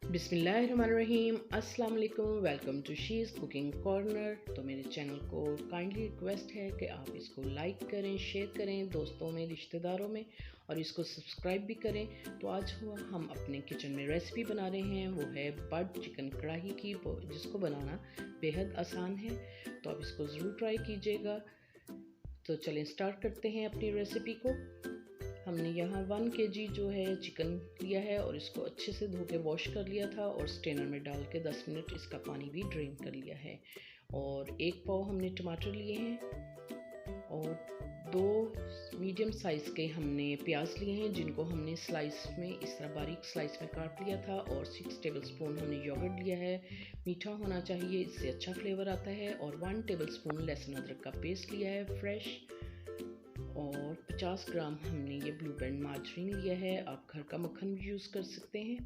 बिस्मिल्लाहिर्रहमानिर्रहीम। अस्सलाम वालेकुम। Welcome to she's cooking corner. तो मेरे चैनल को काइंडली रिक्वेस्ट है कि आप इसको लाइक करें, शेयर करें दोस्तों में, रिश्तेदारों में, और इसको सब्सक्राइब भी करें। तो आज हम अपने किचन में रेसिपी बना रहे हैं, वो है बट चिकन कढ़ाई की, जिसको बनाना बेहद आसान है। तो आप इसको ज़रूर ट्राई कीजिएगा। तो चलें स्टार्ट करते हैं अपनी रेसिपी को। हमने यहाँ 1 kg जो है चिकन लिया है और इसको अच्छे से धो के वॉश कर लिया था और स्ट्रेनर में डाल के 10 मिनट इसका पानी भी ड्रेन कर लिया है। और 1 पाव हमने टमाटर लिए हैं और 2 मीडियम साइज़ के हमने प्याज लिए हैं, जिनको हमने स्लाइस में इस तरह बारीक स्लाइस में काट लिया था। और 6 टेबलस्पून हमने योगर्ट लिया है, मीठा होना चाहिए, इससे अच्छा फ्लेवर आता है। और 1 टेबलस्पून लहसुन अदरक का पेस्ट लिया है फ्रेश। और 50 ग्राम हमने ये ब्लू बैंड मार्जरीन लिया है, आप घर का मक्खन भी यूज़ कर सकते हैं।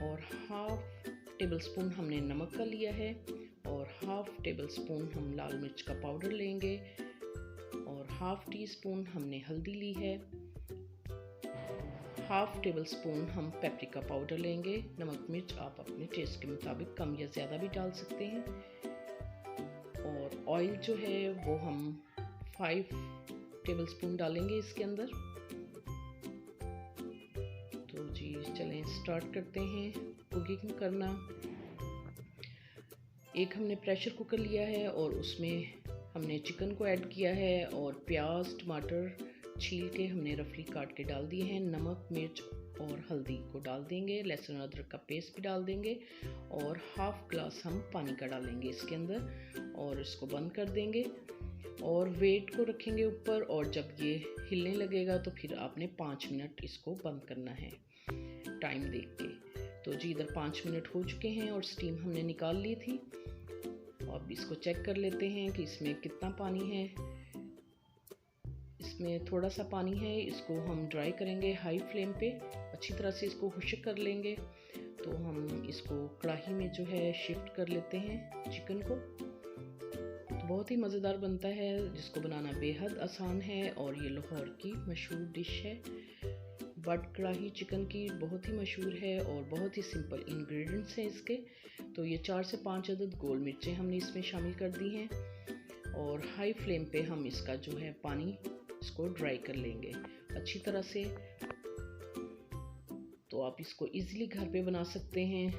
और 1/2 टेबलस्पून हमने नमक का लिया है और 1/2 टेबलस्पून हम लाल मिर्च का पाउडर लेंगे। और 1/2 टीस्पून हमने हल्दी ली है। 1/2 टेबलस्पून हम पेपरिका पाउडर लेंगे। नमक मिर्च आप अपने टेस्ट के मुताबिक कम या ज़्यादा भी डाल सकते हैं। और ऑयल जो है वो हम 5 टेबलस्पून डालेंगे इसके अंदर। तो जी चलें स्टार्ट करते हैं कुकिंग करना। एक हमने प्रेशर कुकर लिया है और उसमें हमने चिकन को ऐड किया है और प्याज टमाटर छील के हमने रफली काट के डाल दिए हैं। नमक मिर्च और हल्दी को डाल देंगे, लहसुन अदरक का पेस्ट भी डाल देंगे और 1/2 ग्लास हम पानी का डालेंगे इसके अंदर और इसको बंद कर देंगे और वेट को रखेंगे ऊपर। और जब ये हिलने लगेगा तो फिर आपने 5 मिनट इसको बंद करना है टाइम देख के। तो जी इधर 5 मिनट हो चुके हैं और स्टीम हमने निकाल ली थी। अब इसको चेक कर लेते हैं कि इसमें कितना पानी है। इसमें थोड़ा सा पानी है, इसको हम ड्राई करेंगे हाई फ्लेम पे, अच्छी तरह से इसको खुश्क कर लेंगे। तो हम इसको कढ़ाई में जो है शिफ्ट कर लेते हैं चिकन को। बहुत ही मज़ेदार बनता है, जिसको बनाना बेहद आसान है और ये लाहौर की मशहूर डिश है। बट कढ़ाई चिकन की बहुत ही मशहूर है और बहुत ही सिंपल इंग्रेडिएंट्स हैं इसके। तो ये 4 से 5 अदद गोल मिर्चें हमने इसमें शामिल कर दी हैं और हाई फ्लेम पे हम इसका जो है पानी इसको ड्राई कर लेंगे अच्छी तरह से। तो आप इसको इजीली घर पे बना सकते हैं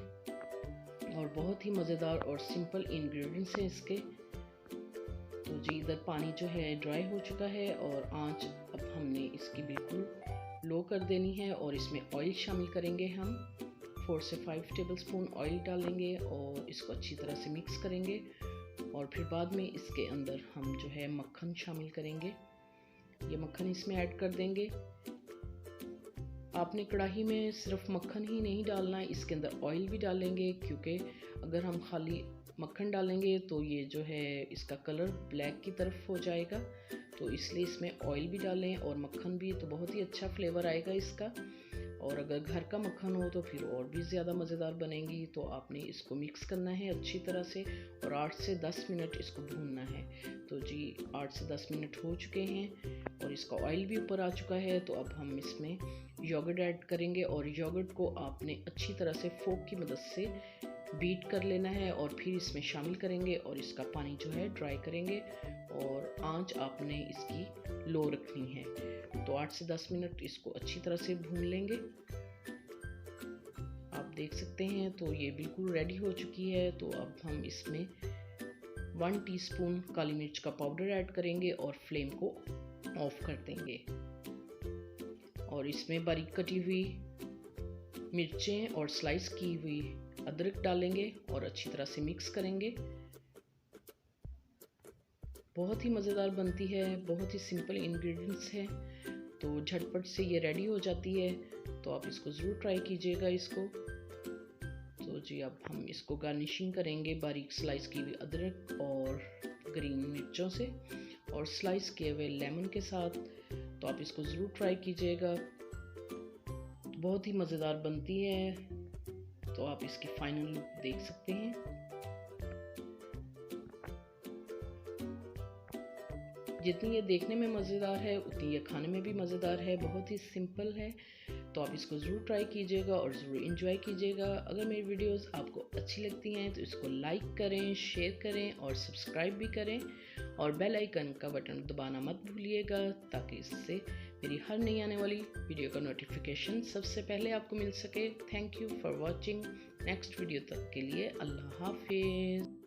और बहुत ही मज़ेदार और सिंपल इंग्रेडिएंट्स हैं इसके। तो जी इधर पानी जो है ड्राई हो चुका है और आंच अब हमने इसकी बिल्कुल लो कर देनी है और इसमें ऑयल शामिल करेंगे हम। 4 से 5 टेबलस्पून ऑयल डालेंगे और इसको अच्छी तरह से मिक्स करेंगे और फिर बाद में इसके अंदर हम जो है मक्खन शामिल करेंगे। ये मक्खन इसमें ऐड कर देंगे। आपने कढ़ाई में सिर्फ मक्खन ही नहीं डालना, इसके अंदर ऑयल भी डालेंगे, क्योंकि अगर हम खाली मक्खन डालेंगे तो ये जो है इसका कलर ब्लैक की तरफ हो जाएगा। तो इसलिए इसमें ऑयल भी डालें और मक्खन भी, तो बहुत ही अच्छा फ्लेवर आएगा इसका। और अगर घर का मक्खन हो तो फिर और भी ज़्यादा मज़ेदार बनेंगी। तो आपने इसको मिक्स करना है अच्छी तरह से और 8 से 10 मिनट इसको भूनना है। तो जी 8 से 10 मिनट हो चुके हैं और इसका ऑयल भी ऊपर आ चुका है। तो अब हम इसमें योगर्ट ऐड करेंगे और योगर्ट को आपने अच्छी तरह से फोक की मदद से बीट कर लेना है और फिर इसमें शामिल करेंगे और इसका पानी जो है ड्राई करेंगे और आंच आपने इसकी लो रखनी है। तो 8 से 10 मिनट इसको अच्छी तरह से भून लेंगे। आप देख सकते हैं तो ये बिल्कुल रेडी हो चुकी है। तो अब हम इसमें 1 टीस्पून काली मिर्च का पाउडर ऐड करेंगे और फ्लेम को ऑफ कर देंगे। और इसमें बारीक कटी हुई मिर्चें और स्लाइस की हुई अदरक डालेंगे और अच्छी तरह से मिक्स करेंगे। बहुत ही मज़ेदार बनती है, बहुत ही सिंपल इंग्रेडिएंट्स हैं, तो झटपट से ये रेडी हो जाती है। तो आप इसको ज़रूर ट्राई कीजिएगा इसको। तो जी अब हम इसको गार्निशिंग करेंगे बारीक स्लाइस की हुई अदरक और ग्रीन मिर्चों से और स्लाइस किए हुए लेमन के साथ। तो आप इसको ज़रूर ट्राई कीजिएगा, बहुत ही मज़ेदार बनती है। तो आप इसकी फाइनल लुक देख सकते हैं। जितनी ये देखने में मज़ेदार है उतनी ये खाने में भी मज़ेदार है, बहुत ही सिंपल है। तो आप इसको ज़रूर ट्राई कीजिएगा और ज़रूर इंजॉय कीजिएगा। अगर मेरी वीडियोस आपको अच्छी लगती हैं तो इसको लाइक करें, शेयर करें और सब्सक्राइब भी करें, और बेल आइकन का बटन दबाना मत भूलिएगा ताकि इससे मेरी हर नई आने वाली वीडियो का नोटिफिकेशन सबसे पहले आपको मिल सके। Thank you for watching. Next video तक के लिए अल्लाह हाफिज़।